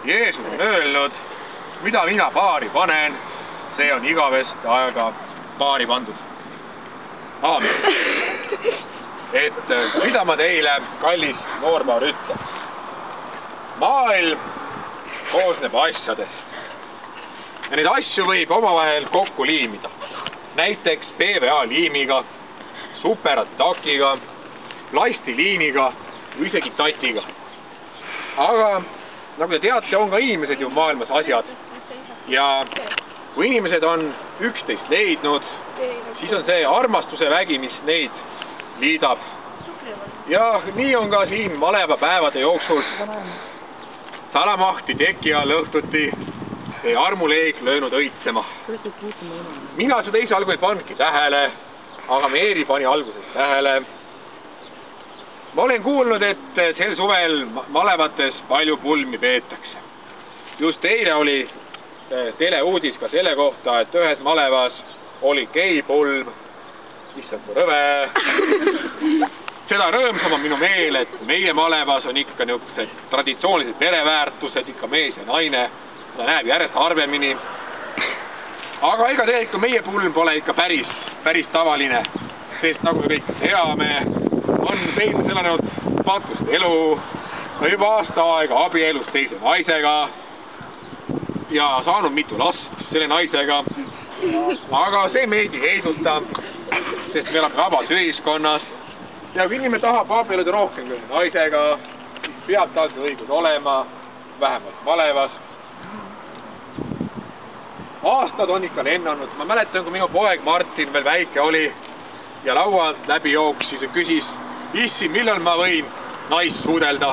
Jeesus on öelnud, mida mina paari panen, see on igavest aega paari pandud. Aamen. Et mida ma teile, kallis noorpaar, ütlen? Maailm koosneb asjadest. Ja neid asju võib omavahel kokku liimida. Näiteks PVA liimiga, superatakiga, plastiliiniga või isegi tatiga. Aga nagu te teate, on ka inimesed ju maailmas asjad. Ja kui inimesed on üksteist leidnud, siis on see armastuse vägi, mis neid liidab. Ja nii on ka siin malevapäevade jooksul salamahti teki all õhtuti see armuleeg löönud õitsema. Mina seda esialgu ei pannudki tähele, aga Meeri pani alguses tähele. Ma olen kuulnud, et sel suvel malevates palju pulmi peetakse. Just eile oli teleuudis ka selle kohta, et ühes malevas oli geipulm. Issand kui rõve. Seda rõõmsam on minu meel, et meie malevas on ikka niisugused traditsioonilised pereväärtused, ikka mees ja naine. Ta näeb järjest harvemini. Aga ega tegelikult meie pulm pole ikka päris tavaline, sest nagu me kõik teame, on teised elanud patust elu, juba aasta aega abielus teise naisega ja saanud mitu last selle naisega. Aga see meid ei heiduta, sest me oleme vabas ühiskonnas ja kui inimene tahab abielluda rohkem kui naisega, siis peab tal õigus olema, vähemalt malevas. Aastad on ikka lennanud. Ma mäletan, kui minu poeg Martin veel väike oli ja laua läbi jooksis ja küsis, issi, millal ma võin naist suudelda?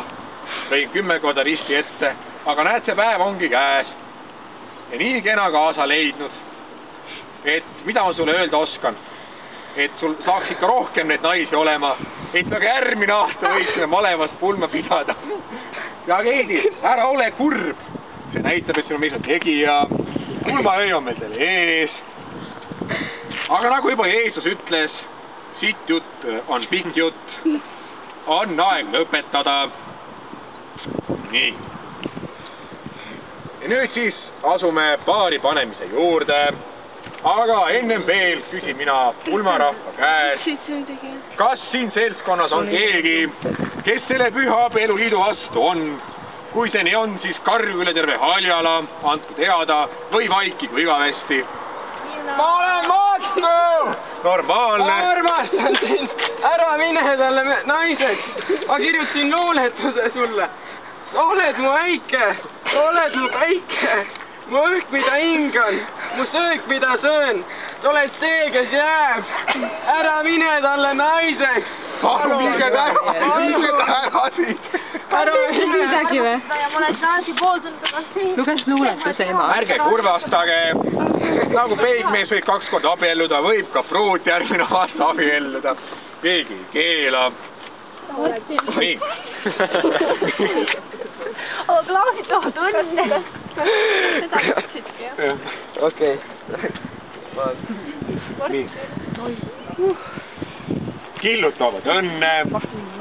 Võin 10 korda risti ette, aga näed, see päev ongi käes. Ja nii kena kaasa leidnud, et mida ma sulle öelda oskan, et sul saaks ikka rohkem neid naisi olema, et väga järgmine aasta võiksime malevas pulma pidada. Ja keegi, ära ole kurb. See näitab, et sinu mees on tegija. Pulmaöö on meil selle ees. Aga nagu juba Jeesus ütles, siit jutt on pikk jutt. On aeg lõpetada. Nii. Ja nüüd siis asume paari panemise juurde. Aga ennem veel küsin mina pulmarahva käes. Kas siin seltskonnas on keegi, kes selle püha abieluliidu vastu on? Kui see nii on, siis karju üle terve Haljala, andku teada või vaikigu igavesti. Ma olen vastu! Normaalne. Ma armastan sind. Ära mine talle naiseks. Ma kirjutasin luuletuse sulle. Oled mu väike. Oled mu päike. Mu õhk, mida hingan. Mu söök, mida söön. Oled see, kes jääb. Ära mine talle naiseks. Palun viige ära siit. Ära mine. Midagi või? Ja ma olen Nansi pooltundaga siin. Luges luuletuse ema. Ärge kurvastage. Nagu peigmees võib 2 korda abielluda, võib ka pruut järgmine aasta abielluda. Keegi ei keela. Nii. Aga klaasid tood õnne. Seda ütlesidki, jah? Okei. Nii. Killud toovad õnne.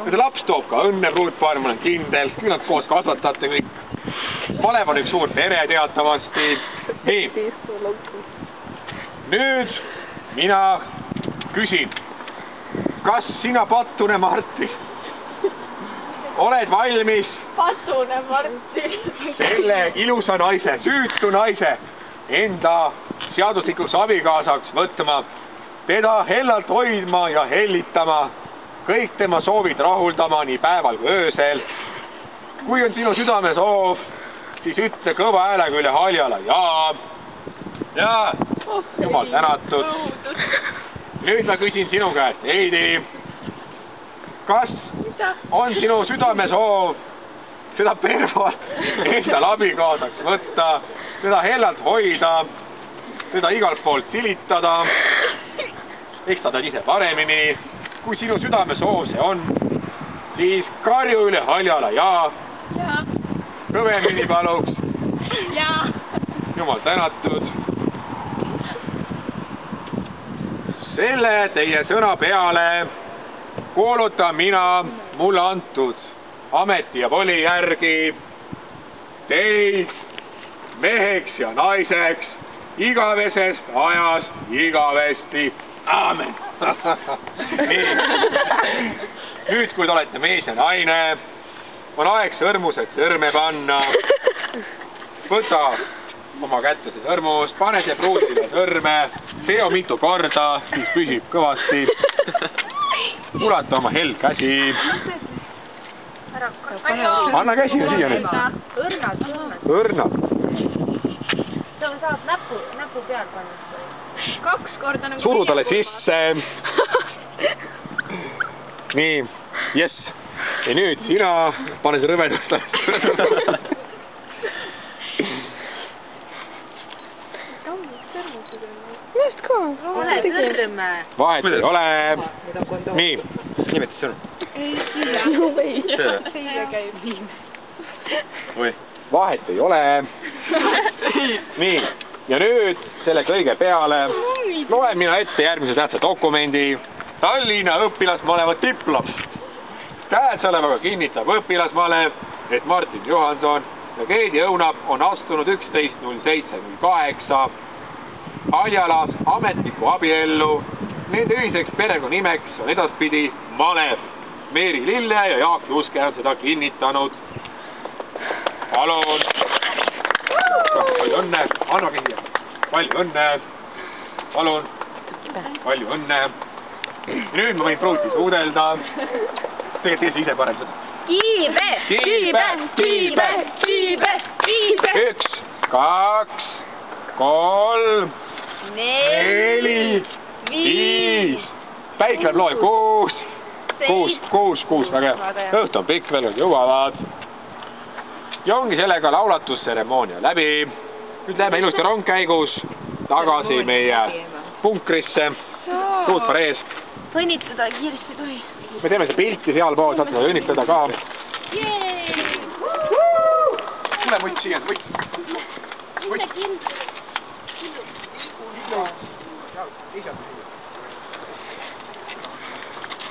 Ja laps toob ka õnne, pruutpaar, ma olen kindel. Küll nad koos kasvatate kõik. Malev on üks suur pere teatavasti. Nii. Nüüd mina küsin. Kas sina Pattune Martin oled valmis Pattune Martin selle ilusa naise, süütu naise enda seaduslikuks abikaasaks võtma, teda hellalt hoidma ja hellitama, kõik tema soovid rahuldama nii päeval kui öösel. Kui on sinu südame soov, siis ütle kõva häälega üle Haljala jaa. Jaa, jumal tänatud. Nüüd ma küsin sinu käest, Heidi, kas on sinu südame soov seda pervat endal abikaasaks võtta, teda hellalt hoida, teda igalt poolt silitada, eks ta ise paremini, kui sinu südame soov see on, siis karju üle Haljala jaa. Kõvemini paluks. Jaa. Jumal tänatud. Selle teie sõna peale kuulutan mina mulle antud ameti ja voli järgi teid meheks ja naiseks igavesest ajast igavesti. Aamen. Nii. Nüüd, kui te olete mees ja naine, on aeg sõrmused sõrme panna. Võta oma kätte see sõrmus, pane see pruudile sõrme, teo mitu korda, siis püsib kõvasti. Ulata oma hell käsi. Anna käsi siia nüüd. Õrnad. Ta saab näpu peal panna. 2 korda nagu... Suru talle sisse. Nii, jess. Ja nüüd sina pane see rõvedast. Just ka. Ole sõrme. Vahet ei ole. Nii, nimetis sõnu. Siia käib. Vahet ei ole. Nii, ja nüüd selle kõige peale loen mina ette järgmise tähtsa dokumendi. Tallinna õpilasmaleva diplom. Käesolevaga kinnitab õpilasmalev, et Martin Johanson ja Keedi Õunap on astunud 11.07.08 Aljalas ametliku abiellu. Nende ühiseks perekonnimeks on edaspidi Malev. Meeri Lille ja Jaak Juske on seda kinnitanud. Palun. Palju õnne. Anna käsi. Palju õnne. Palun. Palju õnne. Nüüd ma võin pruuti suudelda. Tegelikult ise parem seda. Kiibe. 1, 2, 3, 4, 5. Päik läheb loe 6, väga hea. Õht on pikk veel, jõuavad. Ja ongi sellega laulatusteremoonia läbi. Nüüd läheme ilusti rongkäigus tagasi meie punkrisse. Suud parees. Õnnitada kiiresti tohi. Me teeme see pilti sealpool, saate seda õnnitada ka. Tule mutt siia, mutt. Mutt.